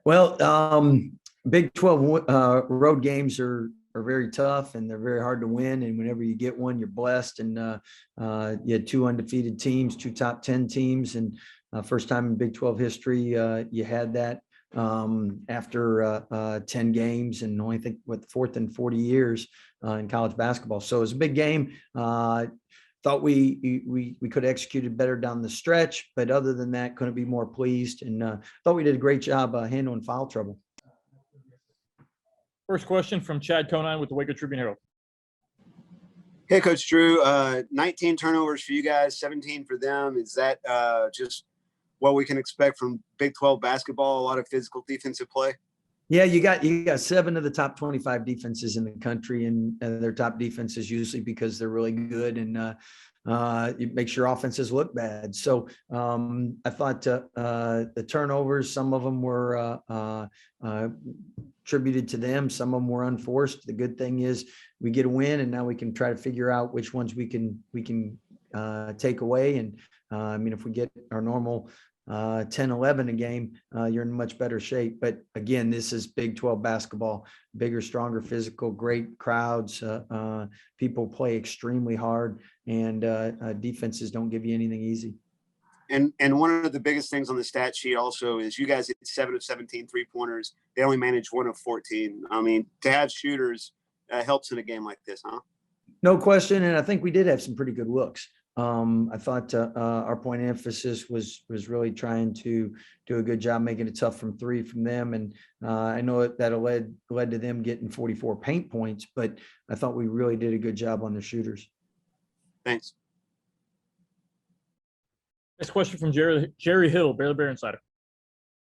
Well, Big 12 road games are very tough and they're very hard to win. And whenever you get one, you're blessed. And you had two undefeated teams, two top 10 teams, and first time in Big 12 history, you had that after 10 games, and only think what fourth in 40 years in college basketball. So it was a big game. Thought we could have executed better down the stretch, but other than that, couldn't be more pleased. And thought we did a great job handling foul trouble. First question from Chad Conine with the Waco Tribune Herald. Hey, Coach Drew, 19 turnovers for you guys, 17 for them. Is that just what we can expect from Big 12 basketball? A lot of physical defensive play? Yeah, you got 7 of the top 25 defenses in the country, and their top defenses usually because they're really good, and it makes your offenses look bad. So I thought the turnovers, some of them were attributed to them, some of them were unforced. The good thing is we get a win, and now we can try to figure out which ones we can take away. And I mean, if we get our normal 10-11 a game, you're in much better shape. But again, this is Big 12 basketball, bigger, stronger, physical, great crowds. People play extremely hard, and defenses don't give you anything easy. And one of the biggest things on the stat sheet also is you guys hit 7 of 17 3-pointers. They only managed 1 of 14. I mean, to have shooters helps in a game like this, huh? No question. And I think we did have some pretty good looks. I thought our point of emphasis was really trying to do a good job making it tough from 3 from them. And I know that led to them getting 44 paint points, but I thought we really did a good job on the shooters. Thanks. Next question from Jerry Hill, Baylor Bear Insider.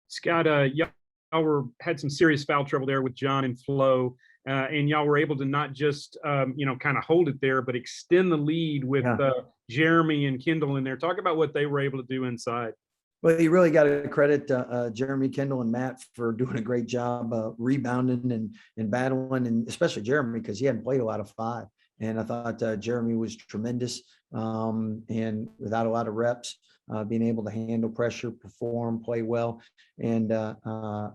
Scott, y'all had some serious foul trouble there with John and Flo. And y'all were able to not just, kind of hold it there, but extend the lead with Jeremy and Kendall in there. Talk about what they were able to do inside. Well, you really got to credit Jeremy, Kendall, and Matt for doing a great job rebounding and battling, and especially Jeremy because he hadn't played a lot of 5. And I thought Jeremy was tremendous and without a lot of reps. Being able to handle pressure, perform, play well. And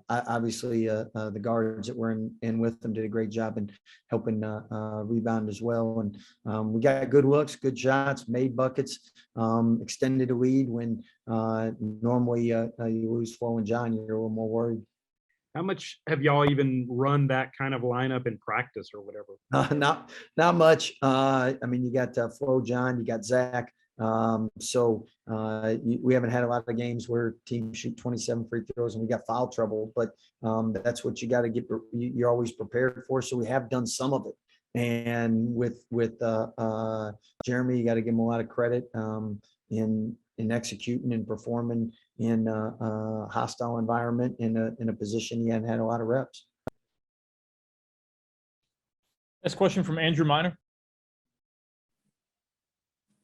obviously the guards that were in with them did a great job in helping rebound as well. And we got good looks, good shots, made buckets, extended a lead when normally you lose Flo and John, you're a little more worried. How much have y'all even run that kind of lineup in practice or whatever? Not much. I mean, you got Flo, John, you got Zach. So we haven't had a lot of games where teams shoot 27 free throws and we got foul trouble, but that's what you got to get. You're always prepared for. So we have done some of it. And with Jeremy, you got to give him a lot of credit in executing and performing in a hostile environment in a position he hadn't had a lot of reps. Next question from Andrew Miner.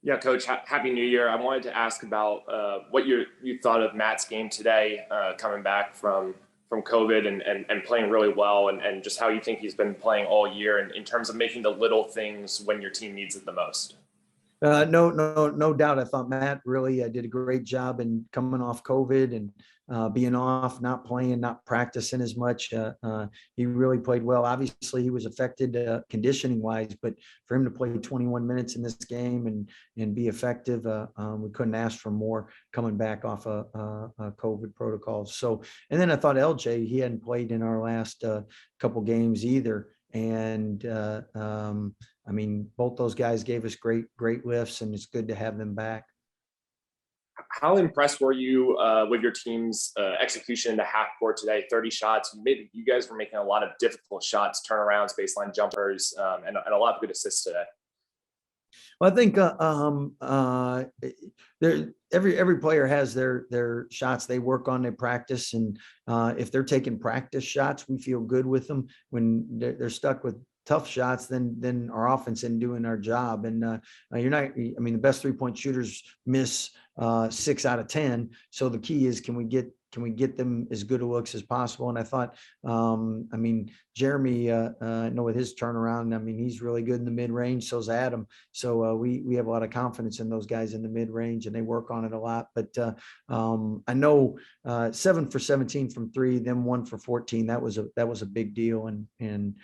Yeah, Coach, Happy New Year. I wanted to ask about what you thought of Matt's game today, coming back from COVID and playing really well, and just how you think he's been playing all year in terms of making the little things when your team needs it the most. No doubt. I thought Matt really did a great job in coming off COVID and being off, not playing, not practicing as much. He really played well. Obviously, he was affected conditioning wise, but for him to play 21 minutes in this game and be effective, we couldn't ask for more coming back off a COVID protocols. So, and then I thought LJ, he hadn't played in our last couple games either. And I mean, both those guys gave us great lifts, and it's good to have them back. How impressed were you with your team's execution in the half court today? 30 shots. You guys were making a lot of difficult shots, turnarounds, baseline jumpers, and a lot of good assists today. Well, I think every player has their shots they work on, they practice, and if they're taking practice shots, we feel good with them. When they're stuck with tough shots, then our offense isn't doing our job. And you're not. I mean, the best 3-point shooters miss 6 out of 10. So the key is, can we get can we get them as good a looks as possible? And I thought, I mean, Jeremy, I know with his turnaround, I mean, he's really good in the mid range. So's Adam. So we have a lot of confidence in those guys in the mid range, and they work on it a lot. But I know 7 for 17 from three, then 1 for 14. That was a big deal, and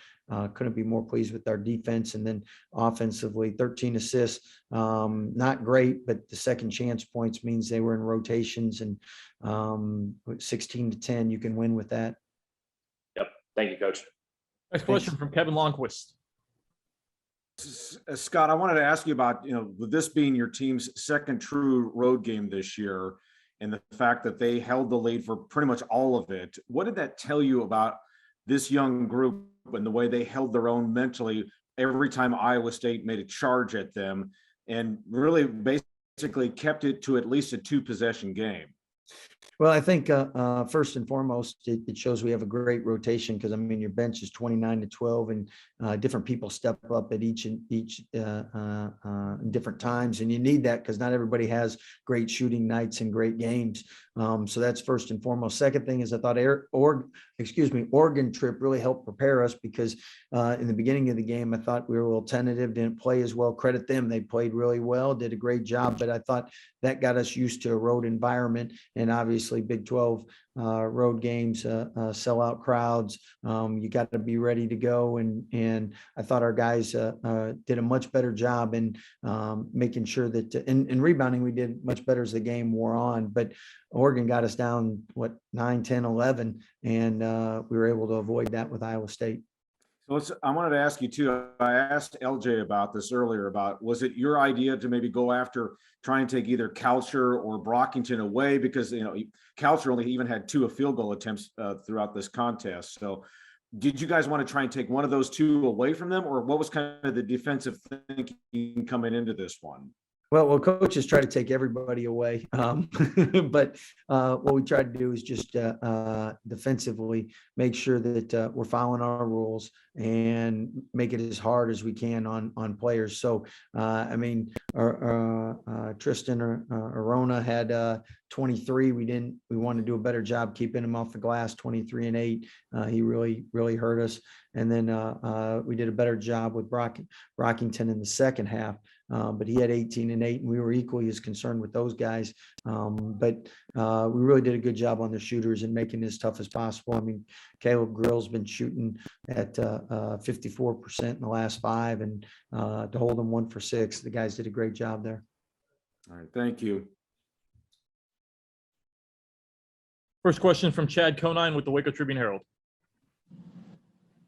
couldn't be more pleased with our defense. And then offensively, 13 assists, not great, but the second chance points means they were in rotations, and 16-10, you can win with that. Yep. Thank you, Coach. Next question from Kevin Longquist. Scott, I wanted to ask you about, with this being your team's second true road game this year, and the fact that they held the lead for pretty much all of it, what did that tell you about this young group and the way they held their own mentally every time Iowa State made a charge at them, and really basically kept it to at least a 2-possession game? Well, I think first and foremost, it shows we have a great rotation, because I mean your bench is 29-12, and different people step up at each different times, and you need that because not everybody has great shooting nights and great games. So that's first and foremost. Second thing is I thought Oregon trip really helped prepare us, because in the beginning of the game I thought we were a little tentative, didn't play as well. Credit them, they played really well, did a great job, but I thought that got us used to a road environment, and obviously Big 12 road games, sellout crowds. You got to be ready to go, and I thought our guys did a much better job in making sure that in rebounding we did much better as the game wore on. But Oregon got us down 9, 10, 11, and we were able to avoid that with Iowa State. So I wanted to ask you too. I asked LJ about this earlier. Was it your idea to maybe go after try and take either Coucher or Brockington away, because Coucher only even had 2 field goal attempts throughout this contest. So did you guys want to try and take one of those 2 away from them, or what was kind of the defensive thinking coming into this one? Well, coaches try to take everybody away, but what we try to do is just defensively make sure that we're following our rules and make it as hard as we can on players. So, I mean, Tristan Arona had 23. We wanted to do a better job keeping him off the glass. 23 and 8. He really hurt us. And then we did a better job with Brockington in the second half. But he had 18 and 8, and we were equally as concerned with those guys. But we really did a good job on the shooters and making it as tough as possible. I mean, Caleb Grill's been shooting at 54% in the last 5, and to hold them 1 for 6, the guys did a great job there. All right, thank you. First question from Chad Conine with the Waco Tribune Herald.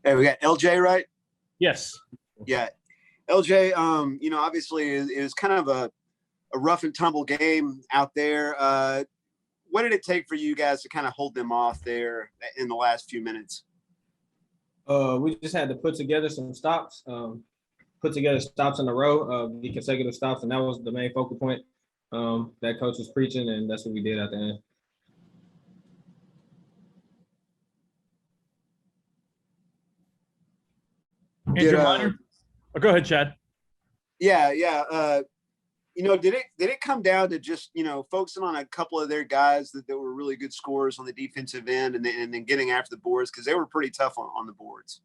Hey, we got LJ, right? Yes. Yeah. LJ, obviously it was kind of a rough and tumble game out there. What did it take for you guys to kind of hold them off there in the last few minutes? We just had to put together some stops, put together stops in a row, the consecutive stops, and that was the main focal point that coach was preaching, and that's what we did at the end. Andrew Minor? Oh, go ahead, Chad. Yeah. Did it come down to just, focusing on a couple of their guys that were really good scorers on the defensive end, and then getting after the boards, because they were pretty tough on the boards?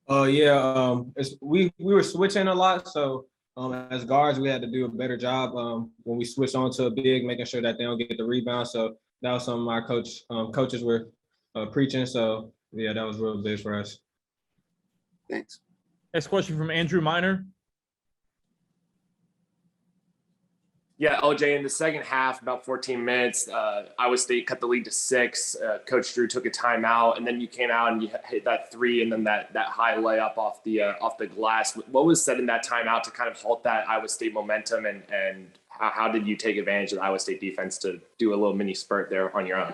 We were switching a lot, so as guards we had to do a better job when we switched on to a big, making sure that they don't get the rebound. So that was something our coaches were preaching. So yeah, that was real big for us. Thanks. Next question from Andrew Minor. Yeah, OJ, in the second half, about 14 minutes, Iowa State cut the lead to 6. Coach Drew took a timeout, and then you came out and you hit that 3, and then that high layup off the glass. What was said in that timeout to kind of halt that Iowa State momentum, and how did you take advantage of the Iowa State defense to do a little mini spurt there on your own?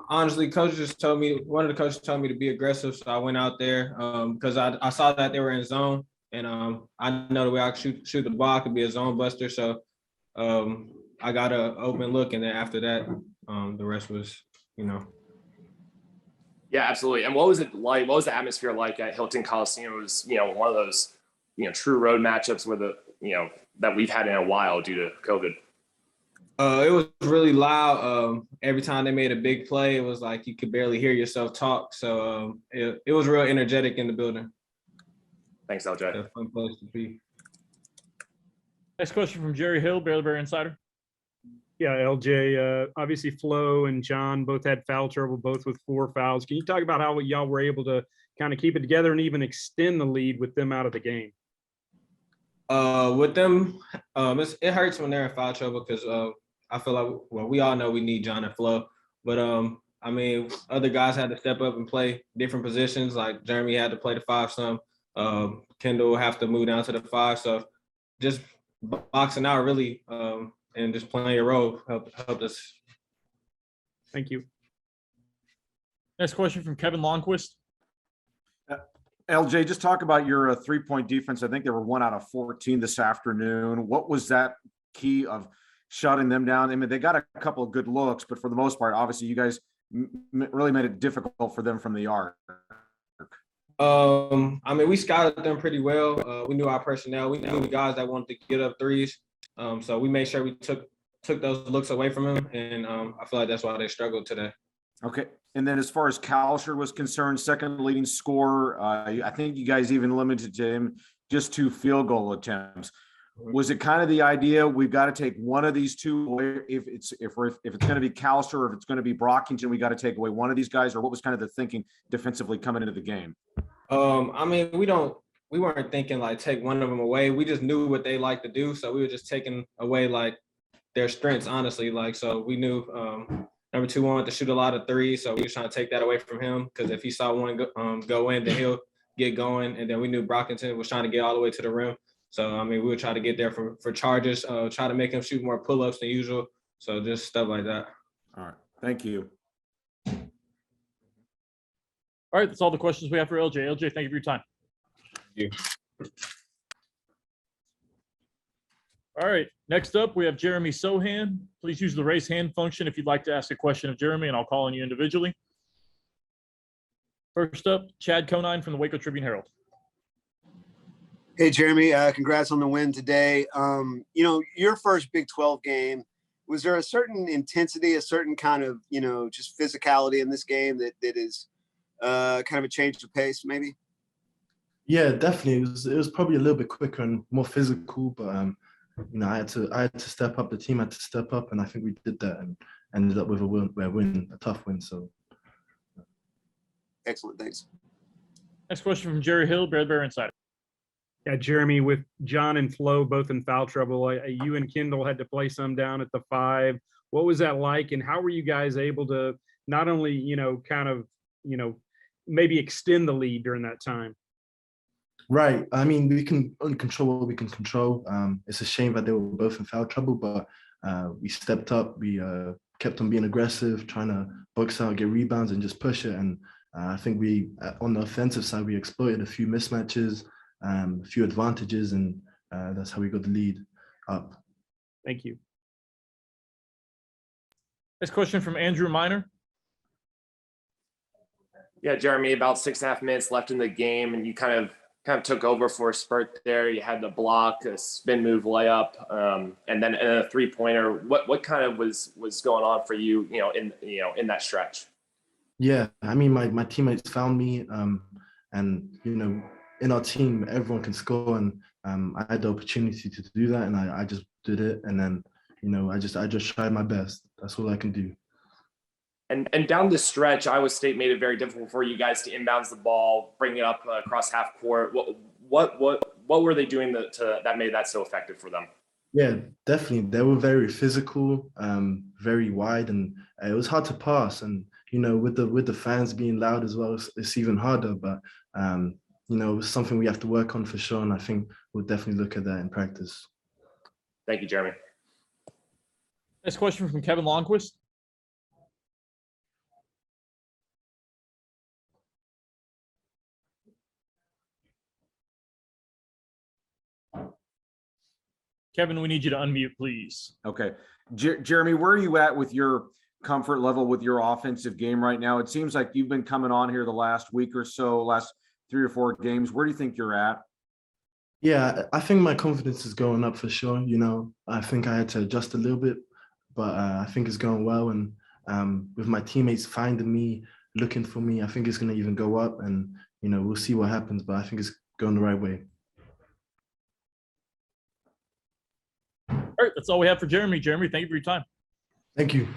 Honestly, one of the coaches told me to be aggressive, so I went out there because I saw that they were in zone. And I know the way I could shoot the ball, I could be a zone buster. So I got an open look, and then after that, the rest was, Yeah, absolutely. And what was it like? What was the atmosphere like at Hilton Coliseum? It was, one of those, true road matchups where that we've had in a while due to COVID. It was really loud. Every time they made a big play, it was like you could barely hear yourself talk. So it was real energetic in the building. Thanks, LJ. A fun place to be. Next question from Jerry Hill, Baylor Bear Insider. Yeah, LJ, obviously Flo and John both had foul trouble, both with 4 fouls. Can you talk about how y'all were able to kind of keep it together and even extend the lead with them out of the game? With them, it hurts when they're in foul trouble because I feel like, well, we all know we need John and Flo, but I mean, other guys had to step up and play different positions. Like Jeremy had to play the 5 some. Kendall will have to move down to the 5. So just boxing out really and just playing your role helped us. Thank you. Next question from Kevin Longquist. LJ, just talk about your 3-point defense. I think they were 1 out of 14 this afternoon. What was that key of shutting them down? I mean, they got a couple of good looks, but for the most part, obviously, you guys really made it difficult for them from the arc. I mean, we scouted them pretty well. We knew our personnel. We knew the guys that wanted to get up threes. So we made sure we took those looks away from them, and I feel like that's why they struggled today. Okay. And then as far as Kalsher was concerned, second leading scorer, I think you guys even limited to him just 2 field goal attempts. Was it kind of the idea we've got to take one of these two away? If it's going to be Kalsher or if it's going to be Brockington, we got to take away one of these guys, or what was kind of the thinking defensively coming into the game? I mean, we weren't thinking like take one of them away. We just knew what they like to do, so we were just taking away like their strengths, honestly. Like, so we knew number 2 wanted to shoot a lot of threes, so we were trying to take that away from him because if he saw one go in, then he'll get going. And then we knew Brockington was trying to get all the way to the rim. So, I mean, we would try to get there for charges, try to make him shoot more pull-ups than usual. So just stuff like that. All right. Thank you. All right, that's all the questions we have for LJ. LJ, thank you for your time. Thank you. All right, next up, we have Jeremy Sochan. Please use the raise hand function if you'd like to ask a question of Jeremy, and I'll call on you individually. First up, Chad Conine from the Waco Tribune-Herald. Hey, Jeremy, congrats on the win today. You know, your first Big 12 game, was there a certain intensity, a certain kind of, you know, just physicality in this game that is kind of a change of pace, maybe? Yeah, definitely. It was probably a little bit quicker and more physical, but you know, I had to step up. The team had to step up, and I think we did that and ended up with a tough win. So, Excellent, thanks. Next question from Jerry Hill, Baylor Bear Insider. Yeah, Jeremy, with John and Flo both in foul trouble, you and Kendall had to play some down at the 5. What was that like, and how were you guys able to not only, you know, kind of, you know, maybe extend the lead during that time? right. I mean, we can only control what we can control. It's a shame that they were both in foul trouble, but we stepped up. We kept on being aggressive, trying to box out, get rebounds, and just push it. And I think we, on the offensive side, we exploited a few mismatches, a few advantages, and that's how we got the lead up. Thank you. Next question from Andrew Miner. Yeah, Jeremy, about 6.5 minutes left in the game, and you kind of took over for a spurt there. You had the block, a spin move layup, and then a 3-pointer. What kind of was going on for you, in that stretch? Yeah, I mean, my teammates found me, and you know, in our team, everyone can score, and I had the opportunity to do that, and I just did it, and then you know, I just tried my best. That's all I can do. And down the stretch, Iowa State made it very difficult for you guys to inbounds the ball, bring it up across half court. What were they doing that made that so effective for them? Yeah, definitely. They were very physical, very wide, and it was hard to pass. And you know, with the fans being loud as well, it's even harder. But you know, it's something we have to work on for sure. And I think we'll definitely look at that in practice. Thank you, Jeremy. Next question from Kevin Longquist. Kevin, we need you to unmute, please. Okay. Jeremy, where are you at with your comfort level with your offensive game right now? It seems like you've been coming on here the last week or so, last 3 or 4 games. Where do you think you're at? Yeah, I think my confidence is going up for sure. You know, I think I had to adjust a little bit, but I think it's going well. And with my teammates finding me, looking for me, I think it's going to even go up. And, you know, we'll see what happens, but I think it's going the right way. All right, that's all we have for Jeremy. Jeremy, thank you for your time. Thank you.